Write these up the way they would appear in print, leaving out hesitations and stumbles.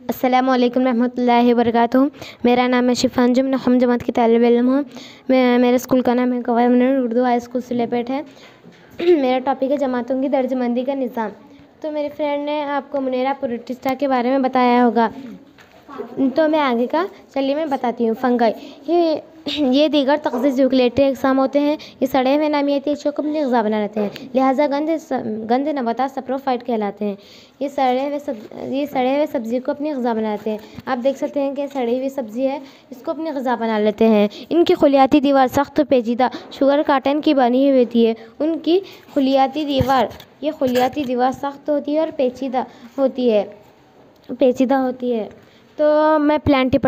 अस्सलामुअलैकुम रहमतुल्लाहि वबरकातुहू। मेरा नाम है शिफ़ा अंजुम, मैं हम जमात की तालिब इल्म हूँ। मेरे स्कूल का नाम है गवर्नमेंट उर्दू हाई स्कूल सिलेपेट है। मेरा टॉपिक है जमातों की दर्जबंदी का निज़ाम। तो मेरे फ्रेंड ने आपको मुनेरा प्रोटिस्टा के बारे में बताया होगा, तो मैं आगे का चलिए मैं बताती हूँ। फंगाई ये दीगर तग़ज़िज़ यूकेलिप्टस अक़साम होते हैं। ये सड़े हुए नामियाती अशिया को अपनी ग़िज़ा बना लेते हैं, लिहाजा गंध नबातात सप्रोफ़ाइट कहलाते हैं। ये सड़े हुए सब्ज़ी को अपनी ग़िज़ा बना लेते हैं। आप देख सकते हैं कि सड़ी हुई सब्ज़ी है, इसको अपनी ग़िज़ा बना लेते हैं। इनकी खुलियाती दीवार सख्त पेचीदा शुगर काटन की बनी हुई होती है। उनकी खुलियाती दीवार सख्त होती है और पेचीदा होती है। तो मैं प्लांटी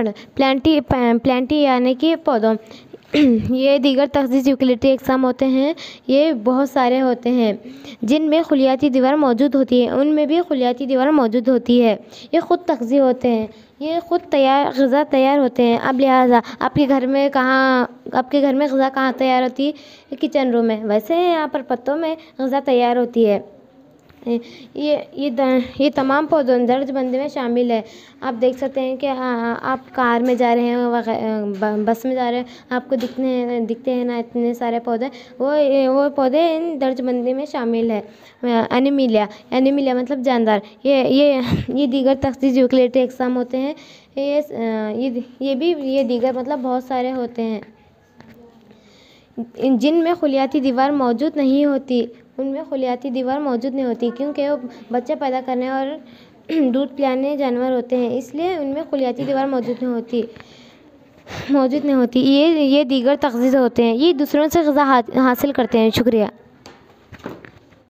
यानी कि पौधों ये दीगर तग़ज़िज़ यूकेलिप्टस अक़साम होते हैं। ये बहुत सारे होते हैं जिनमें खुलियाती दीवार मौजूद होती है, उनमें भी खुलियाती दीवार मौजूद होती है। ये ख़ुद तग़ज़ी होते हैं, ये ख़ुद ग़िज़ा तैयार होते हैं। अब लिहाजा आपके घर में ग़िज़ा कहाँ तैयार होती है? किचन रूम में। वैसे यहाँ पर पत्तों में ग़िज़ा तैयार होती है। ये तमाम पौधे दर्जबंदी में शामिल है। आप देख सकते हैं कि आप कार में जा रहे हैं, बस में जा रहे हैं, आपको दिखते हैं ना इतने सारे पौधे, वो पौधे इन दर्जबंदी में शामिल है। एनिमिलिया मतलब जानदार। ये दीगर तग़ज़िज़ यूकेलिप्टस अक़साम होते हैं। ये दीगर मतलब बहुत सारे होते हैं जिनमें खुलियाती दीवार मौजूद नहीं होती। उनमें खुलियाती दीवार मौजूद नहीं होती क्योंकि वो बच्चे पैदा करने और दूध पिलाने जानवर होते हैं, इसलिए उनमें खुलियाती दीवार मौजूद नहीं होती। ये दीगर तग़ज़िज़ होते हैं, ये दूसरों से ग़िज़ा हासिल करते हैं। शुक्रिया।